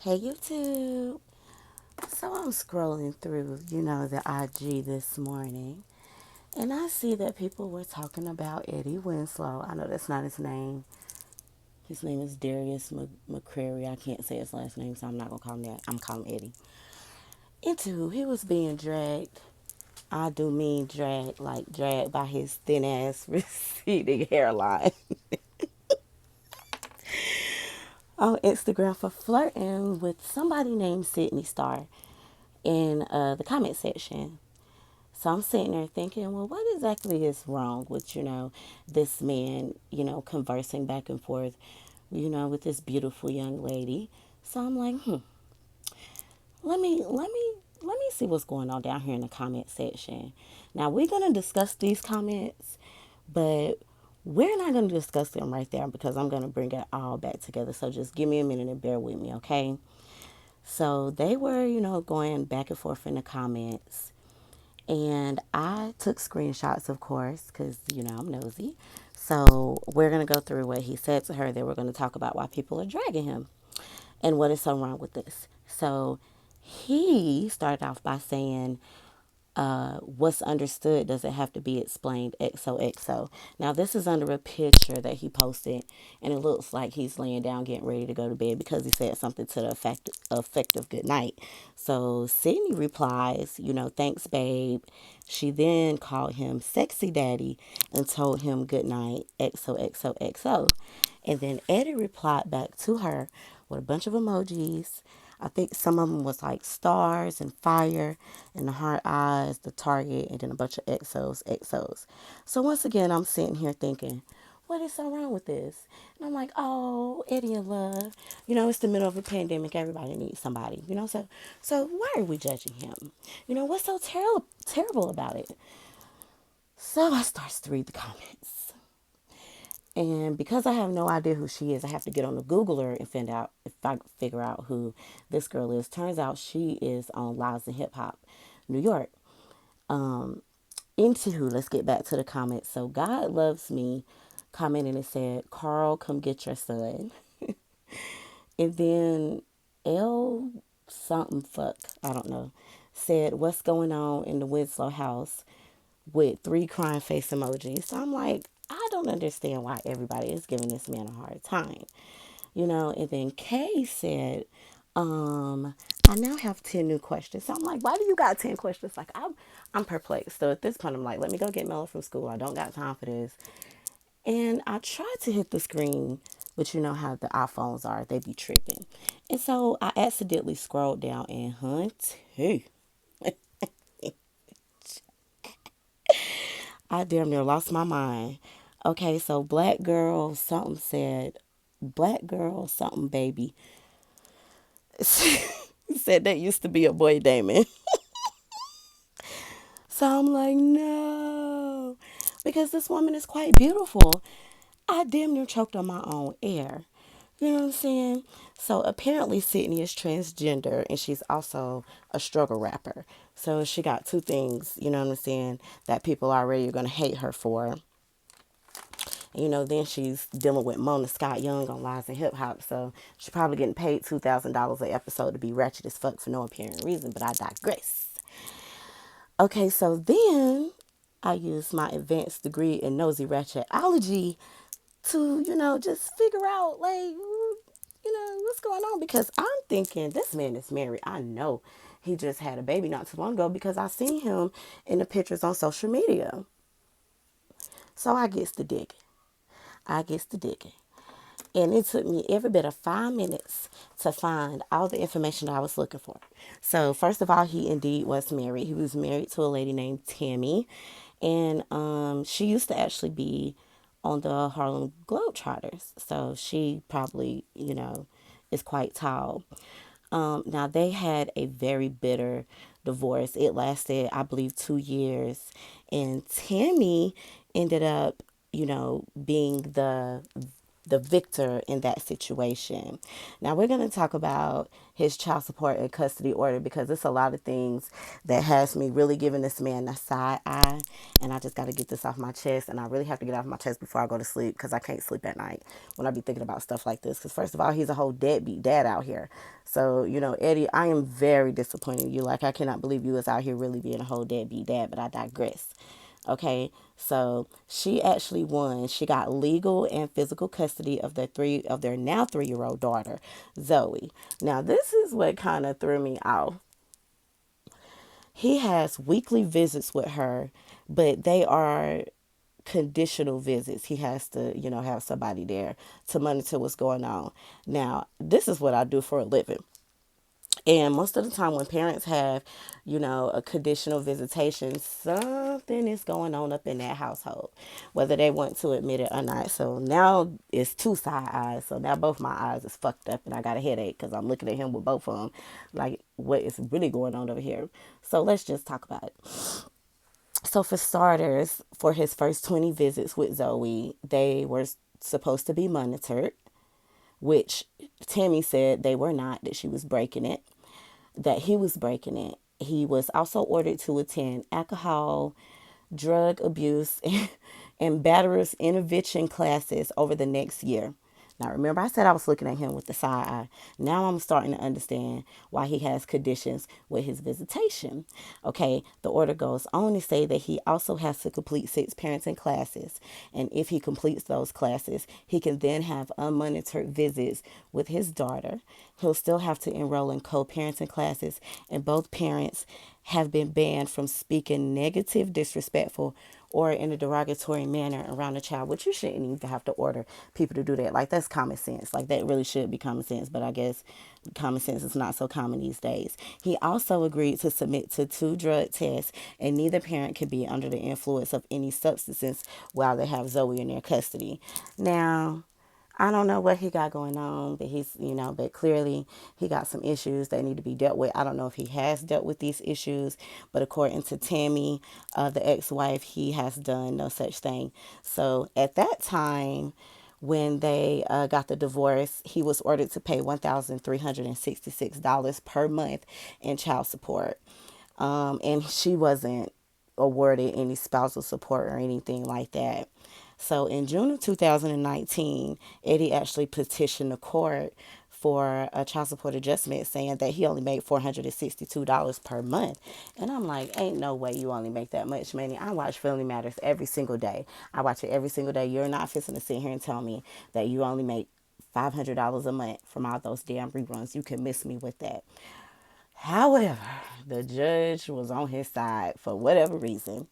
Hey YouTube. So I'm scrolling through, the IG this morning, and I see that people were talking about Eddie Winslow. I know that's not his name. His name is Darius McCrary. I can't say his last name, so I'm not gonna call him that. I'm calling him Eddie. Into he was being dragged. I do mean dragged, like dragged by his thin ass receding hairline on Instagram for flirting with somebody named Sydney Star in the comment section. So I'm sitting there thinking, well, what exactly is wrong with, this man, conversing back and forth, with this beautiful young lady. So I'm like, let me see what's going on down here in the comment section. Now we're gonna discuss these comments, but we're not gonna discuss them right there because I'm gonna bring it all back together. So just give me a minute and bear with me, okay? So they were, going back and forth in the comments. And I took screenshots, of course, because, I'm nosy. So we're going to go through what he said to her. Then we're going to talk about why people are dragging him and what is so wrong with this. So he started off by saying, what's understood doesn't have to be explained XOXO. Now, this is under a picture that he posted, and it looks like he's laying down getting ready to go to bed because he said something to the effect of good night. So Sydney replies, thanks, babe. She then called him sexy daddy and told him good night, XOXOXO. And then Eddie replied back to her with a bunch of emojis. I think some of them was like stars and fire and the heart eyes, the target, and then a bunch of XOs. So once again, I'm sitting here thinking, what is so wrong with this? And I'm like, oh, Eddie in love. It's the middle of a pandemic. Everybody needs somebody. So why are we judging him? What's so terrible about it? So I starts to read the comments. And because I have no idea who she is, I have to get on the Googler and find out if I figure out who this girl is. Turns out she is on Lives in Hip Hop, New York. Um, let's get back to the comments. So God loves me commented and said, Carl, come get your son. And then L something fuck, I don't know, said, what's going on in the Winslow house with three crying face emojis. So I'm like, I don't understand why everybody is giving this man a hard time. And then Kay said, I now have 10 new questions. So I'm like, why do you got 10 questions? Like, I'm perplexed. So at this point, I'm like, let me go get Mello from school. I don't got time for this. And I tried to hit the screen, but you know how the iPhones are, they be tripping. And so I accidentally scrolled down and hunted. I damn near lost my mind. Okay, so black girl something said, black girl something baby. Said that used to be a boy Damon. So I'm like, no. Because this woman is quite beautiful. I damn near choked on my own air. You know what I'm saying? So apparently Sydney is transgender and she's also a struggle rapper. So she got two things, you know what I'm saying, that people already are going to hate her for. Then she's dealing with Mona Scott Young on Lies and Hip Hop. So she's probably getting paid $2,000 an episode to be ratchet as fuck for no apparent reason, but I digress. Okay, so then I used my advanced degree in nosy ratchetology to, just figure out, like, what's going on. Because I'm thinking this man is married. I know he just had a baby not too long ago because I seen him in the pictures on social media. So I gets to digging. I gets to digging. And it took me every bit of 5 minutes to find all the information that I was looking for. So, first of all, he indeed was married. He was married to a lady named Tammy. And she used to actually be on the Harlem Globetrotters. So, she probably, is quite tall. Now, they had a very bitter divorce. It lasted, I believe, 2 years. And Tammy ended up, being the the victor in that situation. Now we're going to talk about his child support and custody order because it's a lot of things that has me really giving this man a side eye, and I just got to get this off my chest, and I really have to get off my chest before I go to sleep because I can't sleep at night when I be thinking about stuff like this. Because first of all, he's a whole deadbeat dad out here. So Eddie, I am very disappointed in you. Like, I cannot believe you was out here really being a whole deadbeat dad, but I digress. Okay, so she actually won. She got legal and physical custody of their now 3-year old daughter, Zoe. Now this is what kind of threw me off. He has weekly visits with her, but they are conditional visits. He has to, have somebody there to monitor what's going on. Now, this is what I do for a living. And most of the time, when parents have, a conditional visitation, something is going on up in that household, whether they want to admit it or not. So now it's two side eyes. So now both my eyes is fucked up, and I got a headache because I'm looking at him with both of them, like what is really going on over here. So let's just talk about it. So for starters, for his first 20 visits with Zoe, they were supposed to be monitored, which Tammy said they were not, that she was breaking it, that he was breaking it. He was also ordered to attend alcohol, drug abuse, and batterers intervention classes over the next year. Now, remember, I said I was looking at him with the side eye. Now I'm starting to understand why he has conditions with his visitation. Okay, the order goes on to say that he also has to complete 6 parenting classes. And if he completes those classes, he can then have unmonitored visits with his daughter. He'll still have to enroll in co-parenting classes, and both parents have been banned from speaking negative, disrespectful, or in a derogatory manner around a child, which you shouldn't even have to order people to do that. Like, that's common sense. Like, that really should be common sense, but I guess common sense is not so common these days. He also agreed to submit to 2 drug tests, and neither parent can be under the influence of any substances while they have Zoe in their custody. Now, I don't know what he got going on, but but clearly he got some issues that need to be dealt with. I don't know if he has dealt with these issues, but according to Tammy, the ex-wife, he has done no such thing. So at that time, when they got the divorce, he was ordered to pay $1,366 per month in child support. And she wasn't awarded any spousal support or anything like that. So in June of 2019, Eddie actually petitioned the court for a child support adjustment, saying that he only made $462 per month. And I'm like, ain't no way you only make that much money. I watch Family Matters every single day. I watch it every single day. You're not fixing to sit here and tell me that you only make $500 a month from all those damn reruns. You can miss me with that. However, the judge was on his side for whatever reason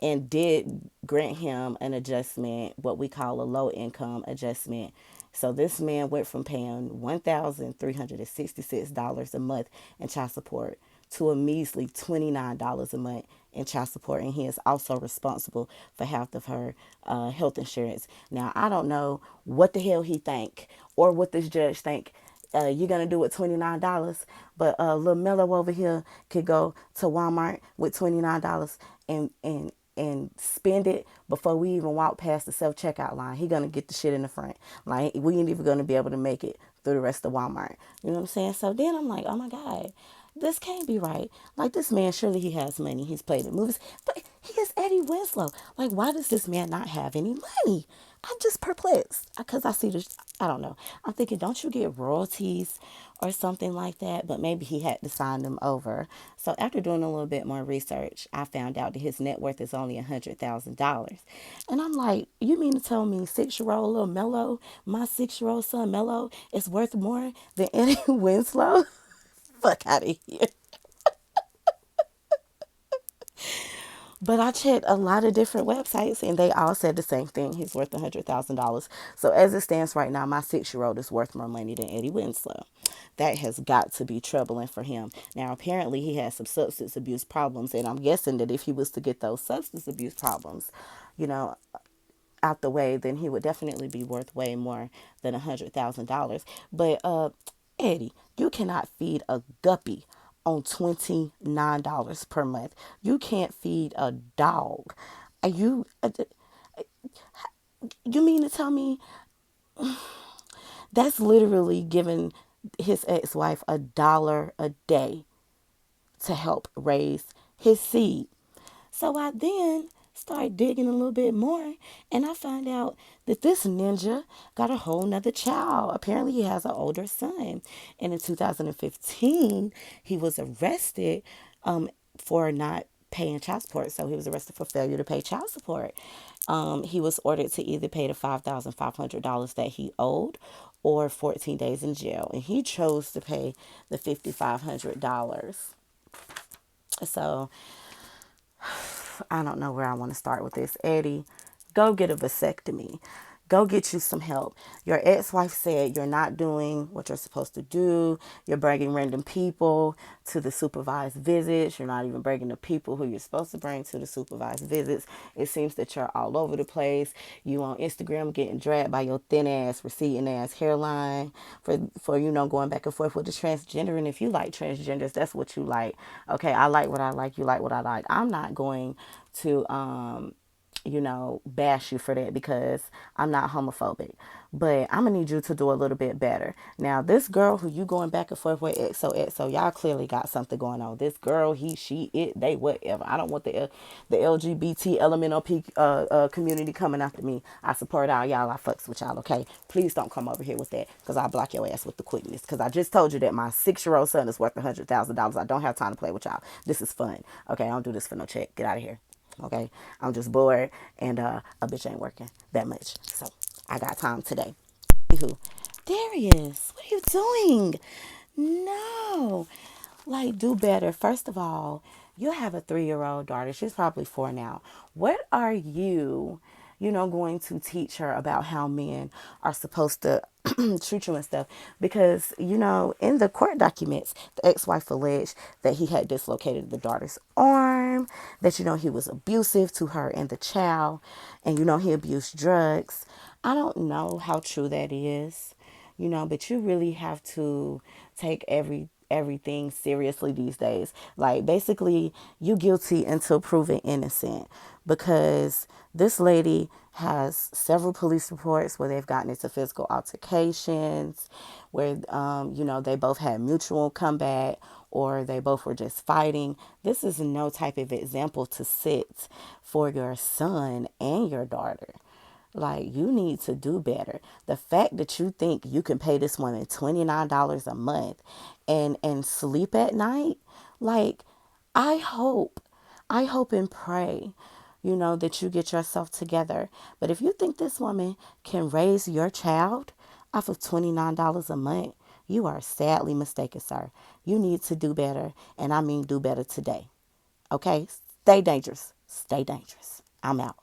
and did grant him an adjustment, what we call a low income adjustment. So this man went from paying $1,366 a month in child support to a measly $29 a month in child support, and he is also responsible for half of her health insurance. Now, I don't know what the hell he think or what this judge think you're gonna do with $29, but little Mello over here could go to Walmart with $29 and spend it before we even walk past the self checkout line. He gonna get the shit in the front. Like, we ain't even gonna be able to make it through the rest of Walmart. You know what I'm saying? So then I'm like, oh my God, this can't be right. Like, this man, surely he has money. He's played in movies, but he is Eddie Winslow. Like, why does this man not have any money? I'm just perplexed because I see this. I don't know. I'm thinking, don't you get royalties or something like that? But maybe he had to sign them over. So after doing a little bit more research, I found out that his net worth is only $100,000. And I'm like, you mean to tell me 6-year-old little Mello, my 6-year-old son Mello, is worth more than Eddie Winslow? Fuck out of here. But I checked a lot of different websites and they all said the same thing. He's worth $100,000. So as it stands right now, my 6-year-old is worth more money than Eddie Winslow. That has got to be troubling for him. Now, apparently he has some substance abuse problems. And I'm guessing that if he was to get those substance abuse problems, you know, out the way, then he would definitely be worth way more than $100,000. But Eddie, you cannot feed a guppy on $29 per month. You can't feed a dog. You mean to tell me That's literally giving his ex-wife $1 a day to help raise his seed. So I then started digging a little bit more, and I found out that this ninja got a whole nother child. Apparently he has an older son. And in 2015, he was arrested for not paying child support. So he was arrested for failure to pay child support. He was ordered to either pay the $5,500 that he owed or 14 days in jail. And he chose to pay the $5,500. So I don't know where I want to start with this. Eddie, go get a vasectomy. Go get you some help. Your ex-wife said you're not doing what you're supposed to do. You're bringing random people to the supervised visits. You're not even bringing the people who you're supposed to bring to the supervised visits. It seems that you're all over the place. You on Instagram getting dragged by your thin ass, receding ass hairline for going back and forth with the transgender. And if you like transgenders, that's what you like. Okay, I like what I like. You like what I like. I'm not going to bash you for that because I'm not homophobic. But I'm gonna need you to do a little bit better. Now, this girl who you going back and forth with, XOXO, y'all clearly got something going on. This girl, he, she, it, they, whatever. I don't want the LGBT LMNOP community coming after me. I support all y'all. I fucks with y'all. Okay, please don't come over here with that because I'll block your ass with the quickness. Because I just told you that my 6-year-old son is worth $100,000. I don't have time to play with y'all. This is fun. Okay, I don't do this for no check. Get out of here. Okay, I'm just bored and a bitch ain't working that much, so I got time today. Anywho, Darius, what are you doing? No, like, do better. First of all, you have a 3-year-old daughter. She's probably 4 now. What are you going to teach her about how men are supposed to treat you and stuff? Because, in the court documents, the ex-wife alleged that he had dislocated the daughter's arm, that, he was abusive to her and the child, and, he abused drugs. I don't know how true that is, but you really have to take everything seriously these days. Like, basically, you guilty until proven innocent, because this lady has several police reports where they've gotten into physical altercations, where they both had mutual combat, or they both were just fighting. This is no type of example to set for your son and your daughter. Like, you need to do better. The fact that you think you can pay this woman $29 a month and sleep at night, like, I hope, I hope and pray, that you get yourself together. But if you think this woman can raise your child off of $29 a month, you are sadly mistaken, sir. You need to do better, and I mean do better today. Okay? Stay dangerous. Stay dangerous. I'm out.